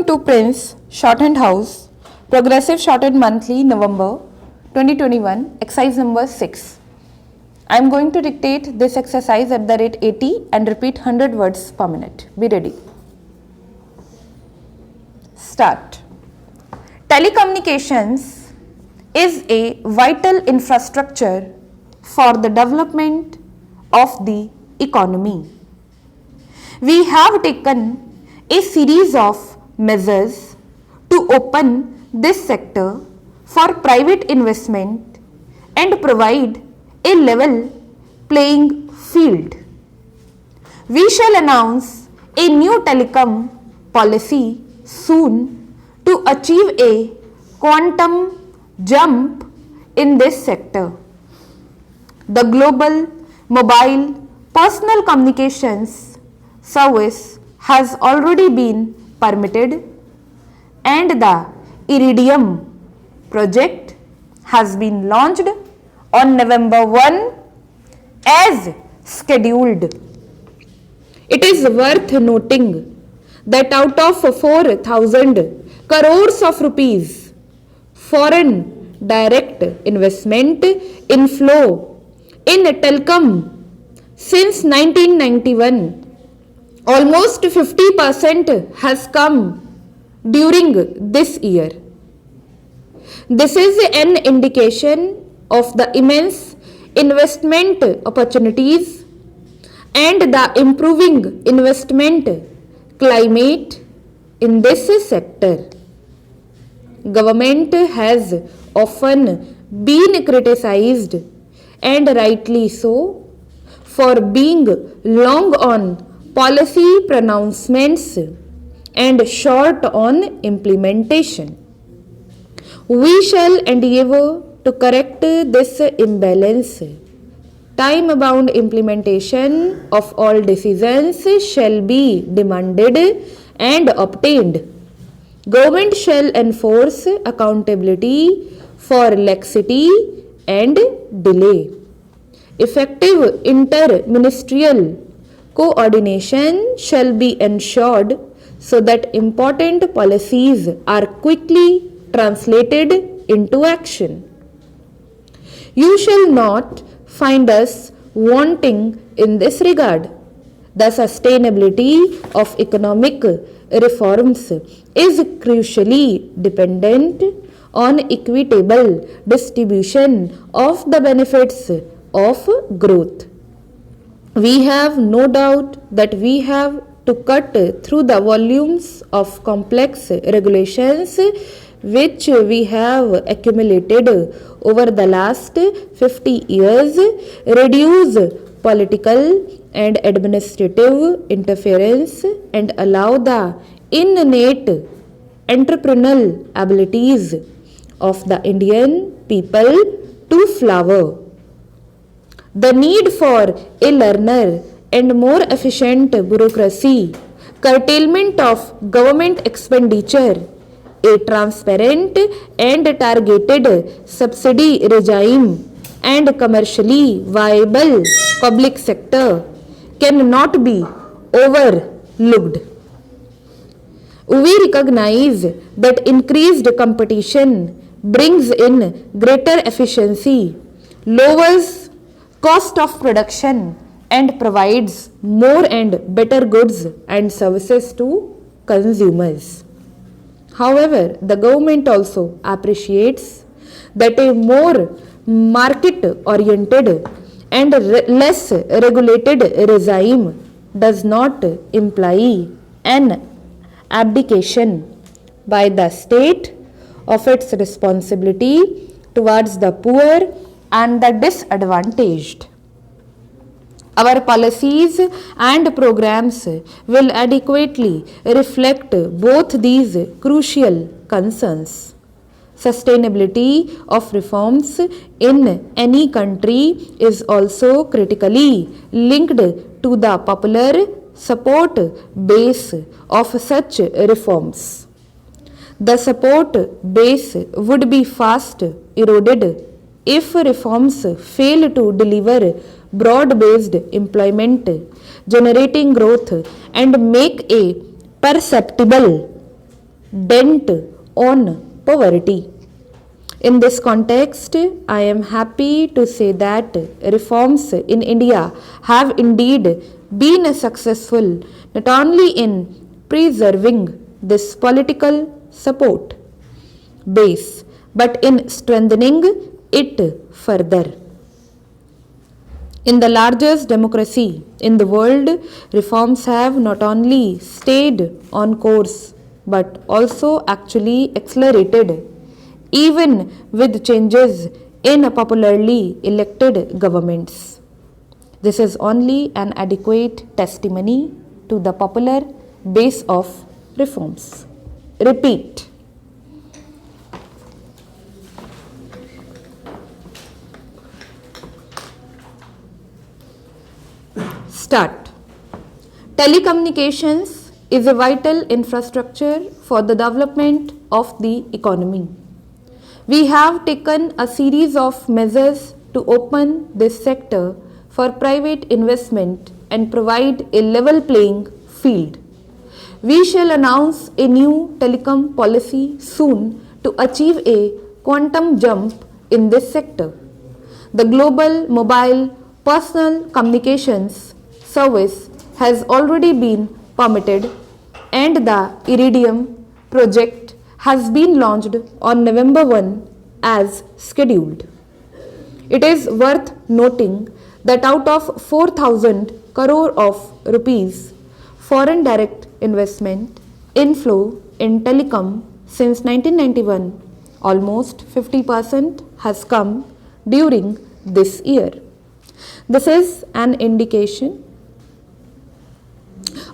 Welcome to Prince Shorthand House, Progressive Shorthand Monthly, November 2021, exercise number 6. I am going to dictate this exercise at the rate 80 and repeat 100 words per minute. Be ready. Start. Telecommunications is a vital infrastructure for the development of the economy. We have taken a series of measures to open this sector for private investment and provide a level playing field. We shall announce a new telecom policy soon to achieve a quantum jump in this sector. The global mobile personal communications service has already been permitted and the Iridium project has been launched on November 1 as scheduled. It is worth noting that out of 4,000 crores of rupees foreign direct investment inflow in telecom since 1991, almost 50% has come during this year. This is an indication of the immense investment opportunities and the improving investment climate in this sector. Government has often been criticized, and rightly so, for being long on policy pronouncements and short on implementation. We shall endeavor to correct this imbalance. Time-bound implementation of all decisions shall be demanded and obtained. Government shall enforce accountability for laxity and delay. Effective inter-ministerial coordination shall be ensured so that important policies are quickly translated into action. You shall not find us wanting in this regard. The sustainability of economic reforms is crucially dependent on equitable distribution of the benefits of growth. We have no doubt that we have to cut through the volumes of complex regulations which we have accumulated over the last 50 years, reduce political and administrative interference, and allow the innate entrepreneurial abilities of the Indian people to flower. The need for a learner and more efficient bureaucracy, curtailment of government expenditure, a transparent and targeted subsidy regime, and commercially viable public sector cannot be overlooked. We recognize that increased competition brings in greater efficiency, lowers cost of production, and provides more and better goods and services to consumers. However, the government also appreciates that a more market-oriented and less regulated regime does not imply an abdication by the state of its responsibility towards the poor and the disadvantaged. Our policies and programs will adequately reflect both these crucial concerns. Sustainability of reforms in any country is also critically linked to the popular support base of such reforms. The support base would be fast eroded if reforms fail to deliver broad-based employment, generating growth and make a perceptible dent on poverty. In this context, I am happy to say that reforms in India have indeed been successful not only in preserving this political support base but in strengthening it further. In the largest democracy in the world, reforms have not only stayed on course but also actually accelerated, even with changes in popularly elected governments. This is only an adequate testimony to the popular base of reforms. Repeat. Start. Telecommunications is a vital infrastructure for the development of the economy. We have taken a series of measures to open this sector for private investment and provide a level playing field. We shall announce a new telecom policy soon to achieve a quantum jump in this sector. The global mobile personal communications service has already been permitted and the Iridium project has been launched on November 1 as scheduled. It is worth noting that out of 4,000 crore of rupees foreign direct investment inflow in telecom since 1991, almost 50% has come during this year. This is an indication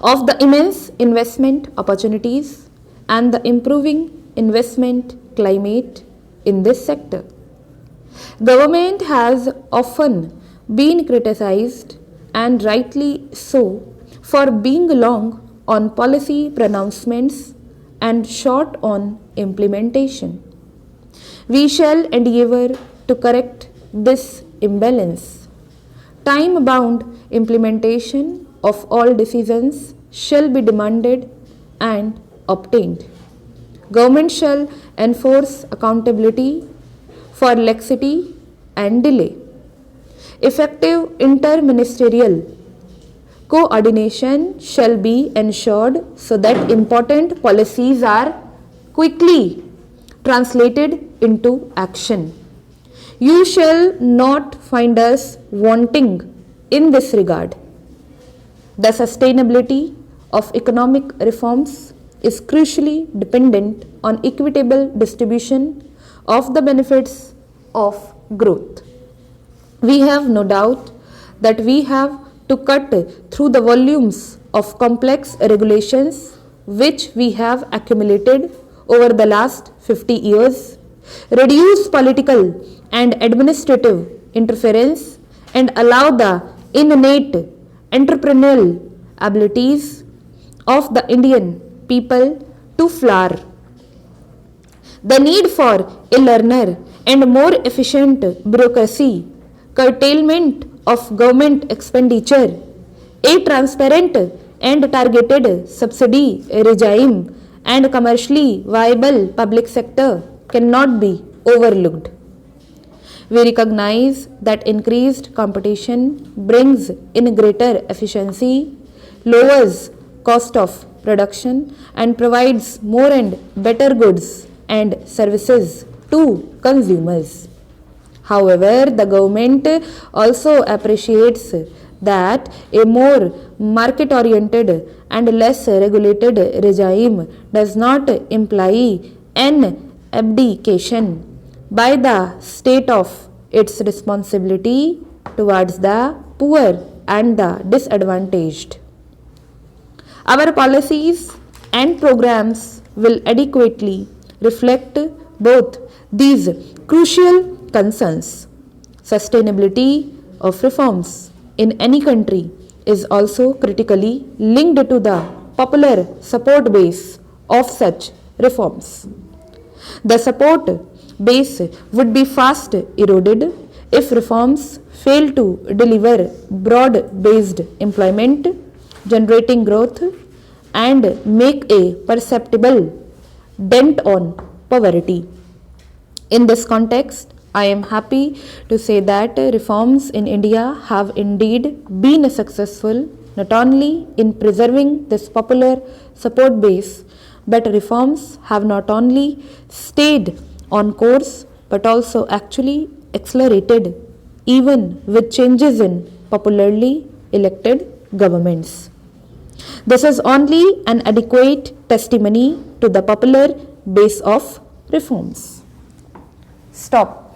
of the immense investment opportunities and the improving investment climate in this sector. Government has often been criticized, and rightly so, for being long on policy pronouncements and short on implementation. We shall endeavor to correct this imbalance. Time-bound implementation of all decisions shall be demanded and obtained. Government shall enforce accountability for laxity and delay. Effective interministerial coordination shall be ensured so that important policies are quickly translated into action. You shall not find us wanting in this regard. The sustainability of economic reforms is crucially dependent on equitable distribution of the benefits of growth. We have no doubt that we have to cut through the volumes of complex regulations which we have accumulated over the last 50 years, reduce political and administrative interference, and allow the innate entrepreneurial abilities of the Indian people to flower. The need for a learner and more efficient bureaucracy, curtailment of government expenditure, a transparent and targeted subsidy regime, and commercially viable public sector cannot be overlooked. We recognize that increased competition brings in greater efficiency, lowers cost of production, and provides more and better goods and services to consumers. However, the government also appreciates that a more market-oriented and less regulated regime does not imply an abdication by the state of its responsibility towards the poor and the disadvantaged. Our policies and programs will adequately reflect both these crucial concerns. Sustainability of reforms in any country is also critically linked to the popular support base of such reforms. The support base would be fast eroded if reforms fail to deliver broad-based employment, generating growth, and make a perceptible dent on poverty. In this context, I am happy to say that reforms in India have indeed been successful not only in preserving this popular support base, but reforms have not only stayed on course but also actually accelerated even with changes in popularly elected governments. This is only an adequate testimony to the popular base of reforms. Stop.